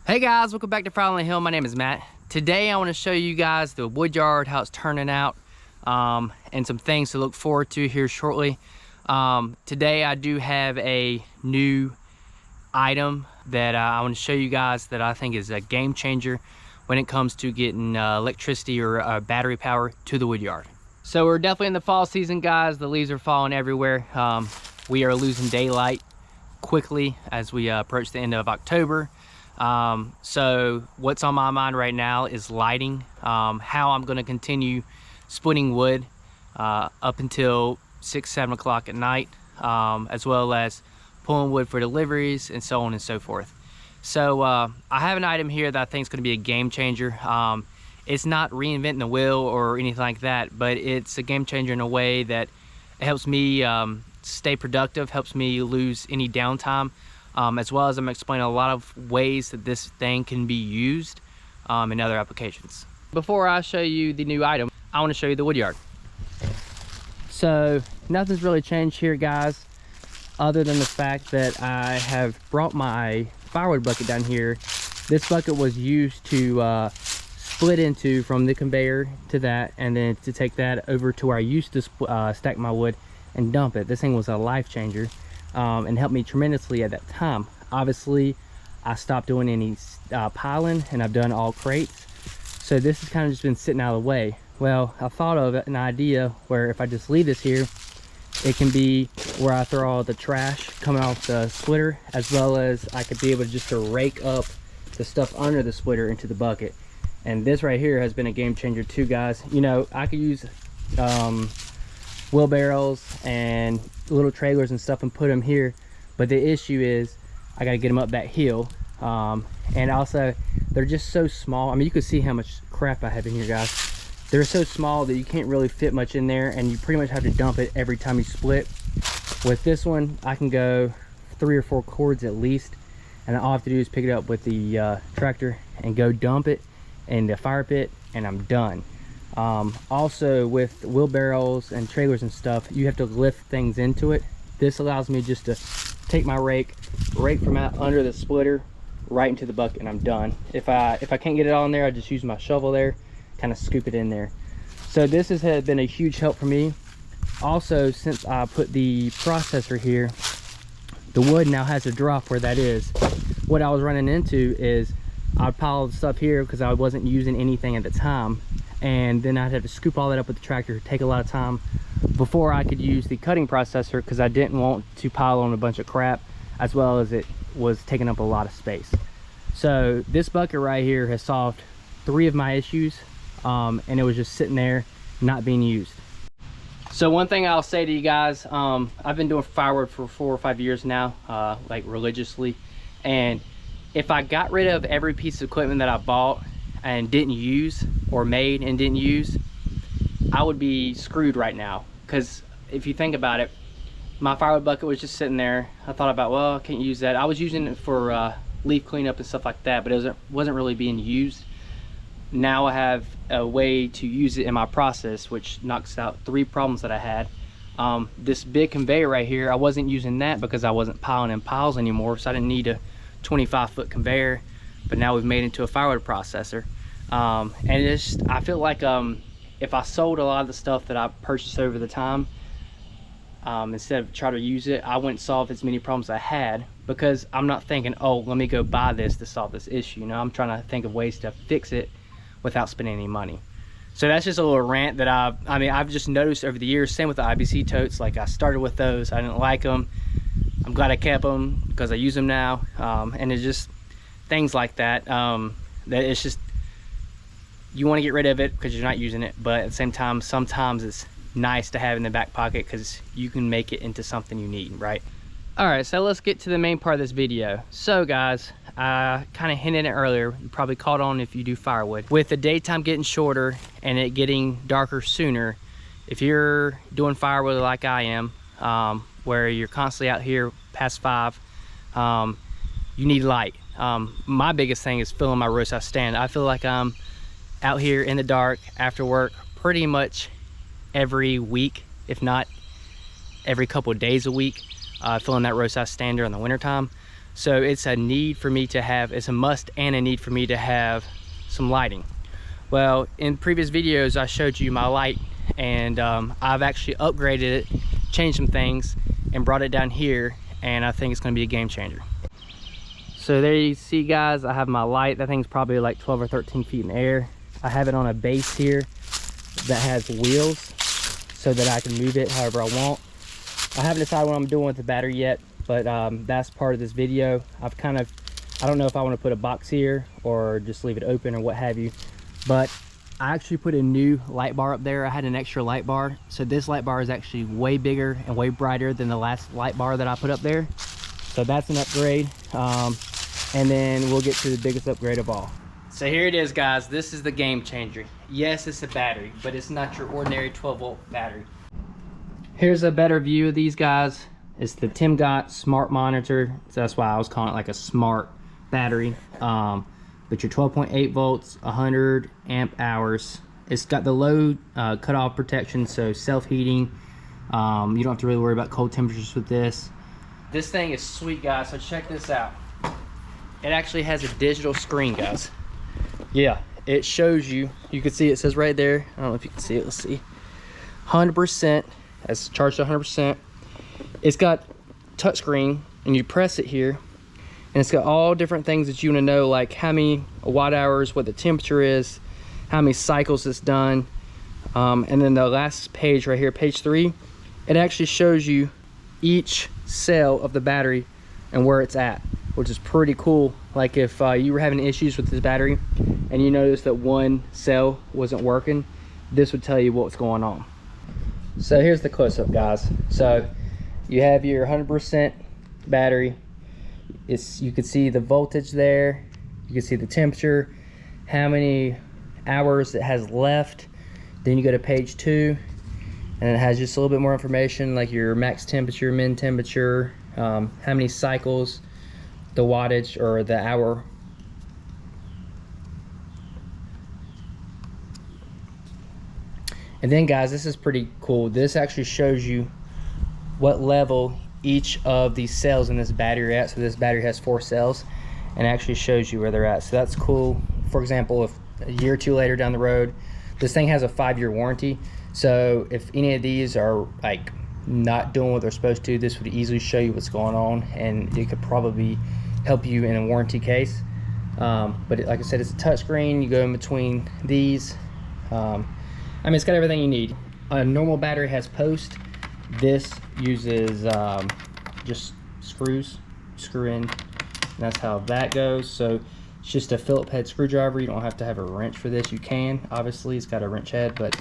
Hey guys, welcome back to Fire on the Hill. My name is Matt. Today I want to show you guys the Woodyard, how it's turning out, and some things to look forward to here shortly. Today I do have a new item that I want to show you guys that I think is a game changer when it comes to getting electricity or battery power to the Woodyard. So we're definitely in the fall season, guys. The leaves are falling everywhere. We are losing daylight quickly as we approach the end of October. So what's on my mind right now is lighting, how I'm going to continue splitting wood up until 6-7 o'clock at night, as well as pulling wood for deliveries and so on and so forth. So I have an item here that I think is going to be a game changer. It's not reinventing the wheel or anything like that, but it's a game changer in a way that it helps me stay productive, helps me lose any downtime. As well as I'm explaining a lot of ways that this thing can be used in other applications. Before I show you the new item, I want to show you the Woodyard. So nothing's really changed here, guys, other than the fact that I have brought my firewood bucket down here. This bucket was used to split into from the conveyor to that, and then to take that over to where I used to stack my wood and dump it. This thing was a life changer. And helped me tremendously at that time. Obviously, I stopped doing any piling, and I've done all crates. So this has kind of just been sitting out of the way. Well, I thought of an idea where if I just leave this here, it can be where I throw all the trash coming off the splitter, as well as I could be able just to rake up the stuff under the splitter into the bucket. And this right here has been a game changer too, guys. You know, I could use wheelbarrows and little trailers and stuff and put them here, but the issue is I got to get them up that hill, and also they're just so small. I mean, you can see how much crap I have in here, guys. They're so small that you can't really fit much in there, and you pretty much have to dump it every time you split. With this one, I can go 3 or 4 cords at least, and all I have to do is pick it up with the tractor and go dump it in the fire pit, and I'm done. Also with wheelbarrows and trailers and stuff, you have to lift things into it. This allows me just to take my rake from out under the splitter right into the bucket, and I'm done. If I can't get it all in there, I just use my shovel there, kind of scoop it in there. So this has been a huge help for me. Also, since I put the processor here, the wood now has a drop where that is. What I was running into is I'd pile the stuff here because I wasn't using anything at the time, and then I'd have to scoop all that up with the tractor, take a lot of time before I could use the cutting processor, because I didn't want to pile on a bunch of crap, as well as it was taking up a lot of space. So this bucket right here has solved 3 of my issues, and it was just sitting there not being used. So one thing I'll say to you guys, I've been doing firewood for 4 or 5 years now, like religiously, and if I got rid of every piece of equipment that I bought and didn't use, or made and didn't use, I would be screwed right now. Because if you think about it, my firewood bucket was just sitting there. I thought about, well, I can't use that. I was using it for leaf cleanup and stuff like that, but it wasn't really being used. Now I have a way to use it in my process, which knocks out 3 problems that I had. This big conveyor right here, I wasn't using that because I wasn't piling in piles anymore, so I didn't need a 25-foot conveyor. But now we've made it into a firewood processor, and it's just, I feel like if I sold a lot of the stuff that I purchased over the time, instead of try to use it, I wouldn't solve as many problems I had, because I'm not thinking, oh, let me go buy this to solve this issue. You know, I'm trying to think of ways to fix it without spending any money. So that's just a little rant that I've just noticed over the years. Same with the IBC totes. Like, I started with those, I didn't like them. I'm glad I kept them because I use them now, and it's just things like that, that it's just, you want to get rid of it because you're not using it, but at the same time, sometimes it's nice to have in the back pocket because you can make it into something you need, right? All right, so let's get to the main part of this video. So guys, I kind of hinted it earlier, you probably caught on if you do firewood. With the daytime getting shorter and it getting darker sooner, if you're doing firewood like I am, where you're constantly out here past 5, you need light. My biggest thing is filling my roast house stand. I feel like I'm out here in the dark after work pretty much every week, if not every couple of days a week, filling that roast house stand during the winter time. So it's a need for me to have, it's a must and a need for me to have some lighting. Well, in previous videos I showed you my light, and I've actually upgraded it, changed some things, and brought it down here, and I think it's going to be a game changer. So there you see, guys, I have my light. That thing's probably like 12 or 13 feet in the air. I have it on a base here that has wheels so that I can move it however I want. I haven't decided what I'm doing with the battery yet, but that's part of this video. I don't know if I want to put a box here or just leave it open or what have you, but I actually put a new light bar up there. I had an extra light bar, so this light bar is actually way bigger and way brighter than the last light bar that I put up there. So that's an upgrade. And then we'll get to the biggest upgrade of all. So here it is, guys. This is the game changer. Yes, it's a battery, but it's not your ordinary 12-volt battery. Here's a better view of these guys. It's the Temgo smart monitor. So that's why I was calling it like a smart battery. But your 12.8 volts, 100 amp hours. It's got the low cutoff protection, so self-heating. You don't have to really worry about cold temperatures with this. This thing is sweet, guys, so check this out. It actually has a digital screen, guys. Yeah, it shows you. You can see it says right there. I don't know if you can see it. Let's see. 100%. It's charged to 100%. It's got touchscreen, and you press it here, and it's got all different things that you want to know, like how many watt hours, what the temperature is, how many cycles it's done. And then the last page right here, page 3, it actually shows you each cell of the battery and where it's at, which is pretty cool. Like if you were having issues with this battery and you noticed that one cell wasn't working, this would tell you what's going on. So here's the close-up, guys. So you have your 100% battery. You can see the voltage there, you can see the temperature, how many hours it has left. Then you go to page 2, and it has just a little bit more information, like your max temperature, min temperature, how many cycles, the wattage or the hour. And then, guys, this is pretty cool. This actually shows you what level each of these cells in this battery are at. So this battery has 4 cells, and actually shows you where they're at. So that's cool. For example, if a year or 2 later down the road, this thing has a 5-year warranty. So if any of these are like not doing what they're supposed to, this would easily show you what's going on, and it could probably help you in a warranty case. But like I said, it's a touchscreen. You go in between these. I mean, it's got everything you need. A normal battery has post. This uses just screws, screw in, and that's how that goes. So it's just a Phillips head screwdriver. You don't have to have a wrench for this. You can, obviously, it's got a wrench head, but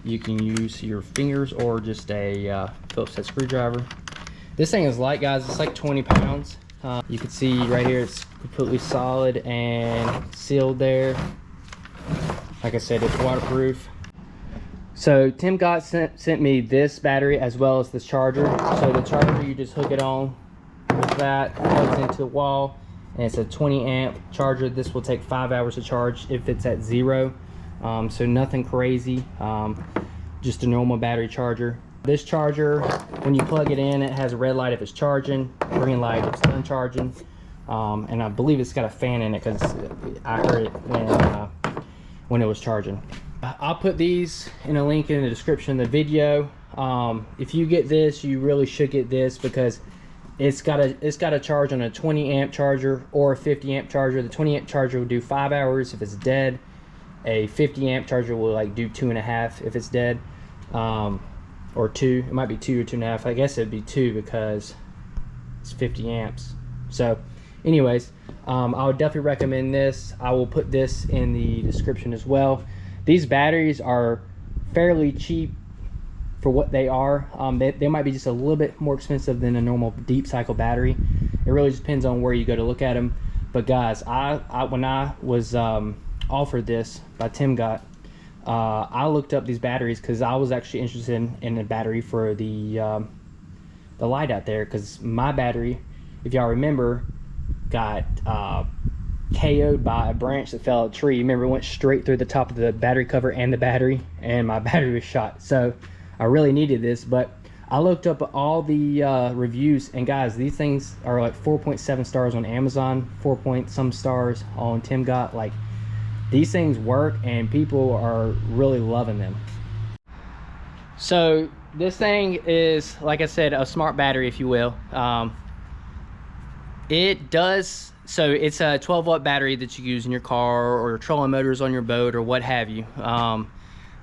you can use your fingers or just a Phillips head screwdriver. This thing is light, guys. It's like 20 pounds. You can see right here, it's completely solid and sealed there. Like I said, it's waterproof. So Temgo sent me this battery as well as this charger. So the charger, you just hook it on with that, plugs into the wall, and it's a 20 amp charger. This will take 5 hours to charge if it's at 0. So nothing crazy, just a normal battery charger. This charger, when you plug it in, it has a red light if it's charging, green light if it's done charging, and I believe it's got a fan in it because I heard it when it was charging. I'll put these in a link in the description of the video. If you get this, you really should get this because it's got a charge on a 20 amp charger or a 50 amp charger. The 20 amp charger will do 5 hours if it's dead. A 50 amp charger will like do 2.5 if it's dead, or 2. It might be 2 or 2.5. I guess it'd be 2 because it's 50 amps. So anyways, I would definitely recommend this. I will put this in the description as well. These batteries are fairly cheap for what they are. They might be just a little bit more expensive than a normal deep cycle battery. It really just depends on where you go to look at them. But guys, when I was offered this by Temgo, I looked up these batteries because I was actually interested in a battery for the light out there, because my battery, if y'all remember, got KO'd by a branch that fell out of a tree. Remember, it went straight through the top of the battery cover and the battery, and my battery was shot. So I really needed this, but I looked up all the reviews, and guys, these things are like 4.7 stars on Amazon, 4 point some stars on Temgo. Like, these things work and people are really loving them. So this thing is, like I said, a smart battery, if you will. It does, so it's a 12-watt battery that you use in your car or your trolling motors on your boat or what have you.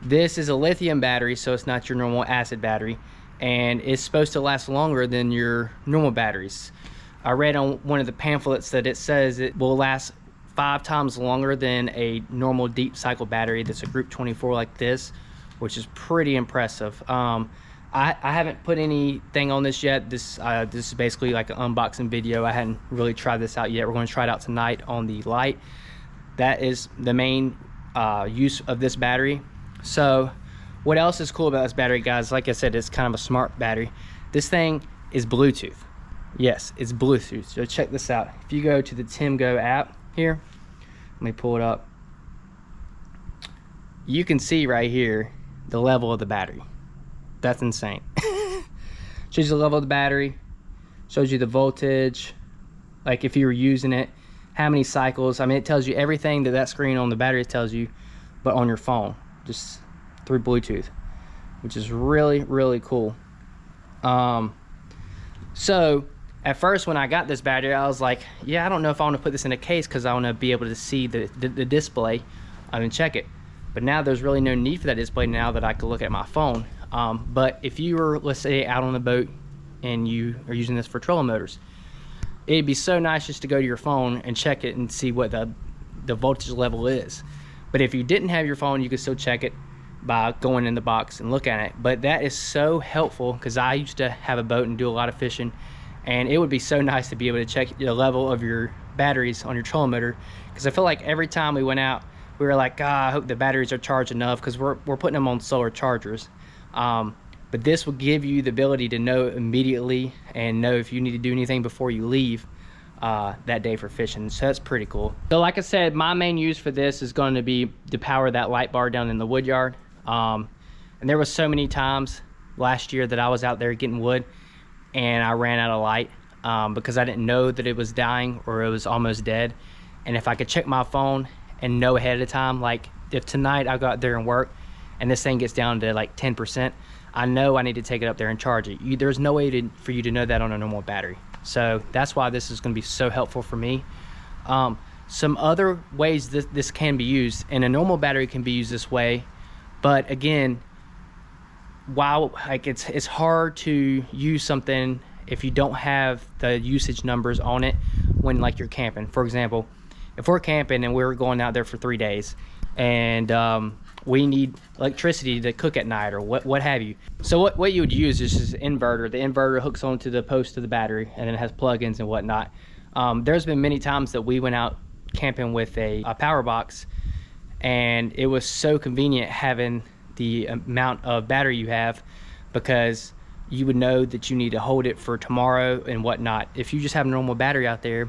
This is a lithium battery, so it's not your normal acid battery, and it's supposed to last longer than your normal batteries. I read on one of the pamphlets that it says it will last 5 times longer than a normal deep cycle battery that's a group 24 like this, which is pretty impressive. I haven't put anything on this yet. This is basically like an unboxing video. I hadn't really tried this out yet. We're going to try it out tonight on the light. That is the main use of this battery. So what else is cool about this battery, guys? Like I said, it's kind of a smart battery. This thing is Bluetooth. Yes, it's Bluetooth. So check this out. If you go to the Temgo app here, let me pull it up. You can see right here the level of the battery. That's insane. Shows you the level of the battery, shows you the voltage, like if you were using it, how many cycles. I mean, it tells you everything that screen on the battery tells you, but on your phone, just through Bluetooth, which is really, really cool. So at first when I got this battery, I was like, yeah, I don't know if I want to put this in a case because I want to be able to see the display and check it. But now there's really no need for that display now that I can look at my phone. But if you were, let's say, out on the boat and you are using this for trolling motors, it'd be so nice just to go to your phone and check it and see what the voltage level is. But if you didn't have your phone, you could still check it by going in the box and look at it. But that is so helpful because I used to have a boat and do a lot of fishing, and it would be so nice to be able to check the level of your batteries on your trolling motor, because I feel like every time we went out, we were like, I hope the batteries are charged enough, because we're putting them on solar chargers. But this will give you the ability to know immediately and know if you need to do anything before you leave that day for fishing. So that's pretty cool. So like I said, my main use for this is going to be to power that light bar down in the Woodyard. And there was so many times last year that I was out there getting wood and I ran out of light because I didn't know that it was dying or it was almost dead. And if I could check my phone and know ahead of time, like if tonight I go out there and work and this thing gets down to like 10%, I know I need to take it up there and charge it. There's no way for you to know that on a normal battery. So that's why this is going to be so helpful for me. Some other ways this can be used, and a normal battery can be used this way, but again, while like it's hard to use something if you don't have the usage numbers on it when like you're camping. For example, if we're camping and we're going out there for 3 days and we need electricity to cook at night or what have you. So what you would use is just an inverter. The inverter hooks onto the post of the battery and then it has plugins and whatnot. There's been many times that we went out camping with a power box, and it was so convenient having the amount of battery you have, because you would know that you need to hold it for tomorrow and whatnot. If you just have a normal battery out there,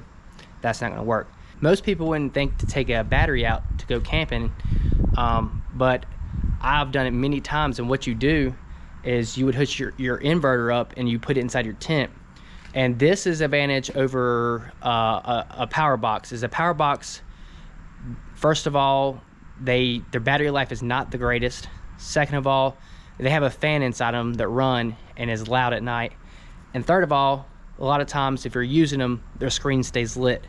that's not going to work. Most people wouldn't think to take a battery out to go camping, but I've done it many times. And what you do is you would hook your inverter up and you put it inside your tent. And this is advantage over a power box. Is a power box, first of all, their battery life is not the greatest. Second of all, they have a fan inside them that run and is loud at night. And third of all, a lot of times if you're using them, their screen stays lit.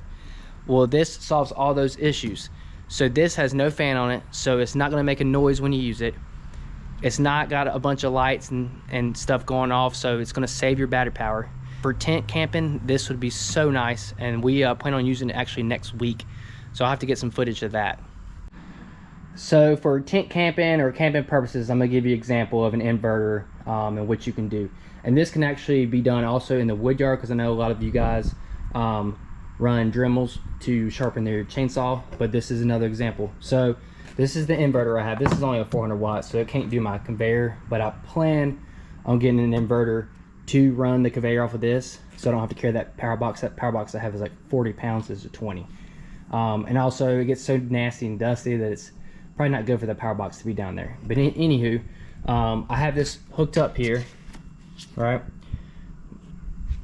Well, this solves all those issues. So this has no fan on it, so it's not going to make a noise when you use it. It's not got a bunch of lights and stuff going off, so it's going to save your battery power. For tent camping, this would be so nice, and we plan on using it actually next week, so I'll have to get some footage of that. So for tent camping or camping purposes, I'm going to give you an example of an inverter and what you can do. And this can actually be done also in the Woodyard, because I know a lot of you guys run Dremels to sharpen their chainsaw, but this is another example. So this is the inverter I have. This is only a 400 watts, so it can't do my conveyor, but I plan on getting an inverter to run the conveyor off of this, so I don't have to carry that power box. That power box I have is like 40 pounds, this is 20. And also it gets so nasty and dusty that it's probably not good for the power box to be down there. But anywho, I have this hooked up here, All right.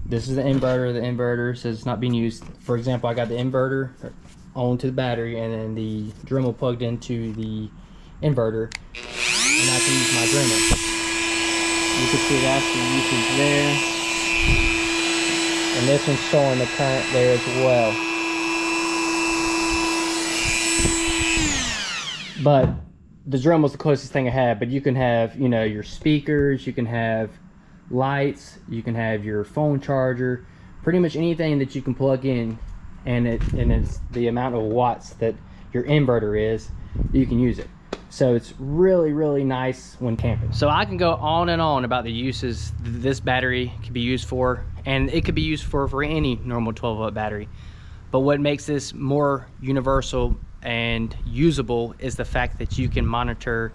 This is the inverter. The inverter says it's not being used. For example, I got the inverter onto the battery and then the Dremel plugged into the inverter, and I can use my Dremel. You can see that's the usage there, and this one's showing the current there as well. But the Dremel's the closest thing I have. But you can have, you know, your speakers, you can have lights, you can have your phone charger, pretty much anything that you can plug in, and it's the amount of watts that your inverter is, you can use it. So it's really, really nice when camping. So I can go on and on about the uses this battery can be used for, and it could be used for any normal 12-volt battery. But what makes this more universal and usable is the fact that you can monitor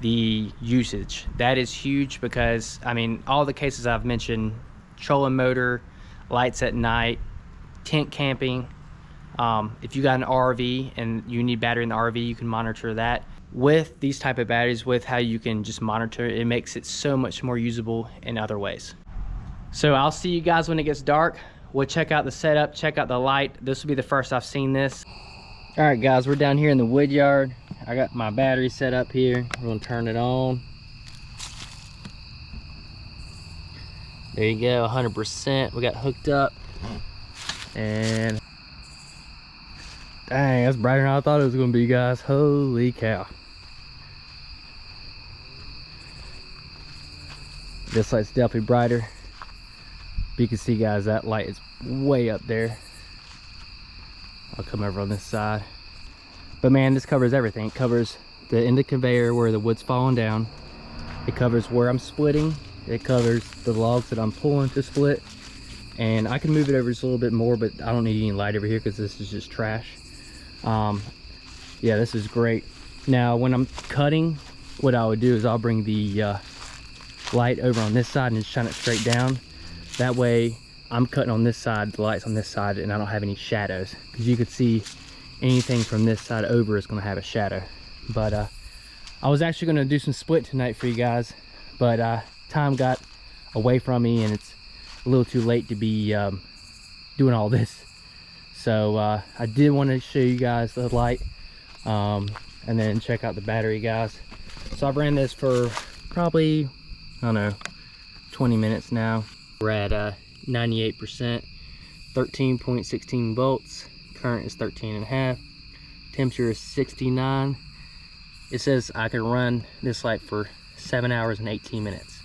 the usage. That is huge, because I mean, all the cases I've mentioned, trolling motor, lights at night, tent camping, if you got an RV and you need battery in the RV, you can monitor that. With these type of batteries, with how you can just monitor it, it makes it so much more usable in other ways. So I'll see you guys when it gets dark. We'll check out the setup, check out the light. This will be the first I've seen this. All right guys, we're down here in the Woodyard. I got my battery set up here. We're gonna turn it on. There you go, 100%. We got hooked up, and dang, that's brighter than I thought it was gonna be, guys. Holy cow. This light's definitely brighter. But you can see, guys, that light is way up there. I'll come over on this side. But man, this covers everything. It covers the end of the conveyor where the wood's falling down. It covers where I'm splitting. It covers the logs that I'm pulling to split. And I can move it over just a little bit more, but I don't need any light over here because this is just trash. Yeah, this is great. Now, when I'm cutting, what I would do is I'll bring the light over on this side and just shine it straight down. That way, I'm cutting on this side, the light's on this side, and I don't have any shadows. Because you could see anything from this side over is going to have a shadow. But I was actually going to do some split tonight for you guys, but time got away from me and it's a little too late to be doing all this. So I did want to show you guys the light, and then check out the battery, guys. So I've ran this for probably, I don't know, 20 minutes now. We're at 98%, 13.16 volts. Current is 13.5. Temperature is 69. It says I can run this light for 7 hours and 18 minutes,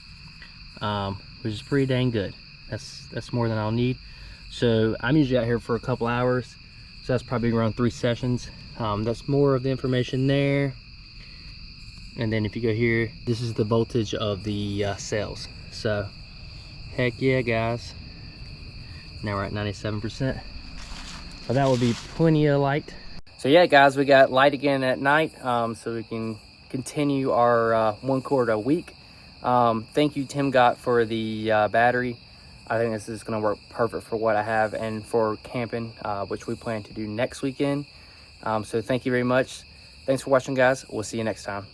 which is pretty dang good. That's more than I'll need. So I'm usually out here for a couple hours, so that's probably around 3 sessions. That's more of the information there. And then if you go here, this is the voltage of the cells. So heck yeah, guys. Now we're at 97%. So that will be plenty of light. So yeah, guys, we got light again at night, so we can continue our 1 quart a week. Thank you, Temgo, for the battery. I think this is going to work perfect for what I have and for camping, which we plan to do next weekend. So thank you very much. Thanks for watching, guys. We'll see you next time.